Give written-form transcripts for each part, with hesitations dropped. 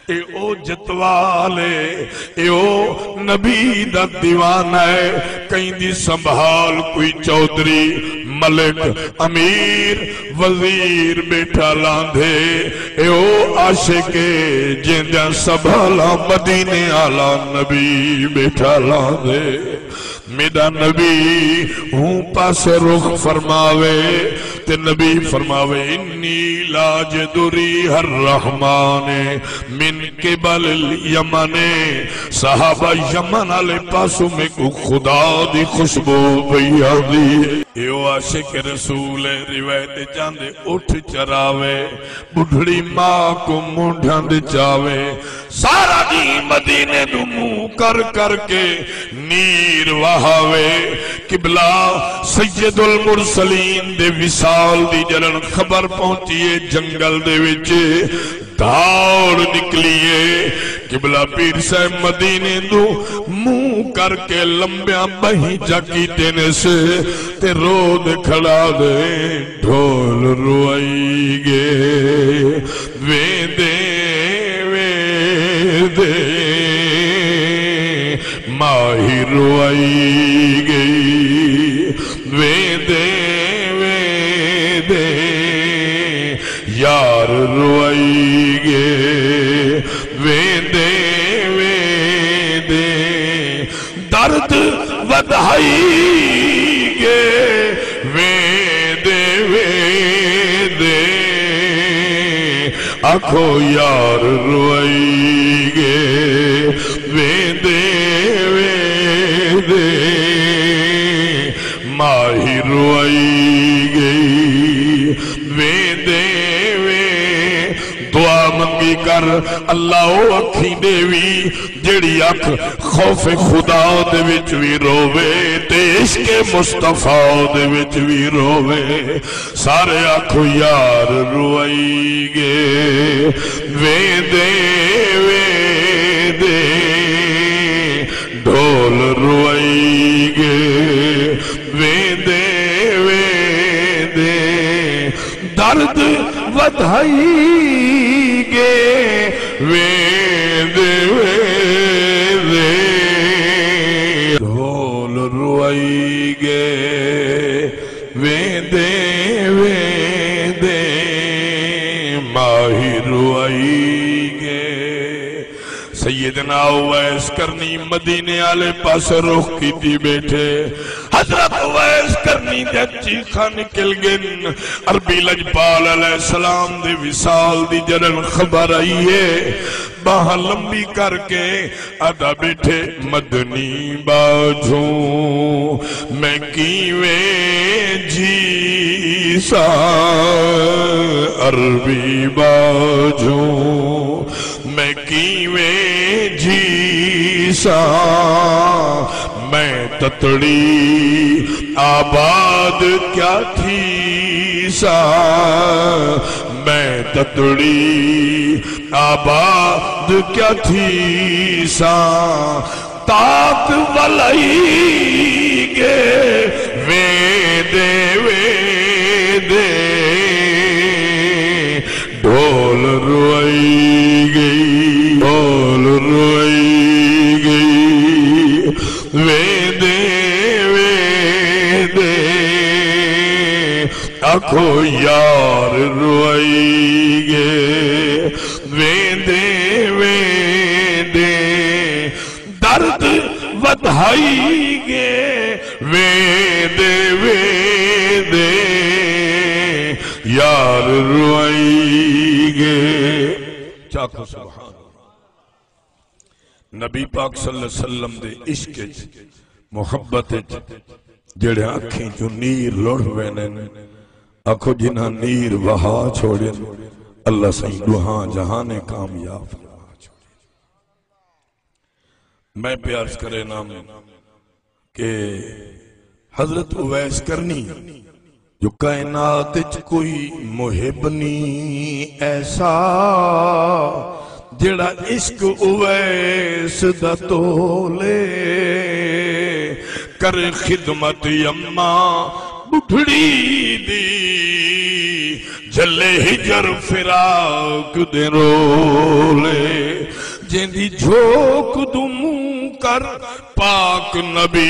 اے او جتوالے اے او نبی دا دیوانہ ہے کہیں دی سنبھال کوئی چودھری ملک امیر وزیر بیٹھا لاندھے اے او عاشق جیندیاں سنبھالا مدینے آلا نبی بیٹھا لاندھے میرا نبی ہوں پاس رخ فرماوے تے نبی فرماوے انی لاجد ریح الرحمن من قبل الیمن صحابہ یمن علی پاسوں میں کو خدا دی خوشبو بھیا دی ایو عاشق رسول روایت جاندے اٹھ چراوے بڑھڑی ماں کو مونڈھاند چاوے سارا دی مدینے دو منہ کر کر کے نیر وہاوے قبلہ سید المرسلین دے وصال دی جلن خبر پہنچیے جنگل دے وچے دھاڑ نکلیے قبلہ پیر صاحب مدینے دو منہ کر کے لمبیاں بہی جاکی دینے سے تے رود کھڑا دے ڈھول روئی گے ویندے ویندے ماہی روئی گئی ویندے ویندے یار روئی گے ویندے ویندے درد ودھائی گے ویندے ویندے آنکھو یار روئی گے ویندے ویندے ماہی روئی گئی ویندے دعا منگی کر اللہ او اکھی دیوی جڑی اکھ خوف خدا دے وچ وی روے تے عشق مصطفیٰ دے وچ وی روے سارے اکھو یار روئی گے ویندے ویندے ڈھول روئی گے ویندے ویندے درد ودھائی گے ویندے ویندے ڈھول روئی گے ویندے ویندے ماہی روئی گے سیدنا اویس کرنی مدینے آلے پاس رخ کی تھی بیٹھے حضرت اویس کرنی دے چیخا نکل گن عربی لجپال علیہ السلام دے وصال دی جلن خبر آئیے باہا لمبی کر کے آدھا بیٹھے مدنی باجھوں میں کیویں جی سا عربی باجھوں میں کیویں جی سا میں تتڑی آباد کیا تھی سا میں تتڑی آباد کیا تھی سا تاک ولائی گے ویندے ویندے ڈھول روئی گئی ڈھول روئی گئی ویندے ویندے آنکھو یار روئی گے ویندے ویندے درد ودھائی گے ویندے ویندے یار روئی گے چاکو سبحان نبی پاک صلی اللہ علیہ وسلم دے عشق محبت جڑے آنکھیں جو نیر لڑ وینے آنکھو جنہاں نیر وہا چھوڑے اللہ سہی دوہاں جہاں کامیاب فرما چھوڑے میں پیارس کرے نام کہ حضرت اویس کرنی جو کائنات کوئی محب نہیں ایسا جڑا عشق اویس دا تولے کر خدمت یما بڑھڑی دی جلے ہجر فراق دے رولے جیندی جھوک دوں کر پاک نبی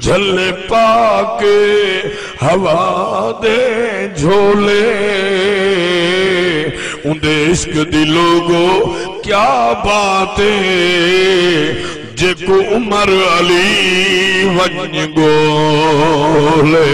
جھلے پاک ہوا دے جھولے اندے عشق دی لوگو کیا باتیں جے کو عمر علی ون گولے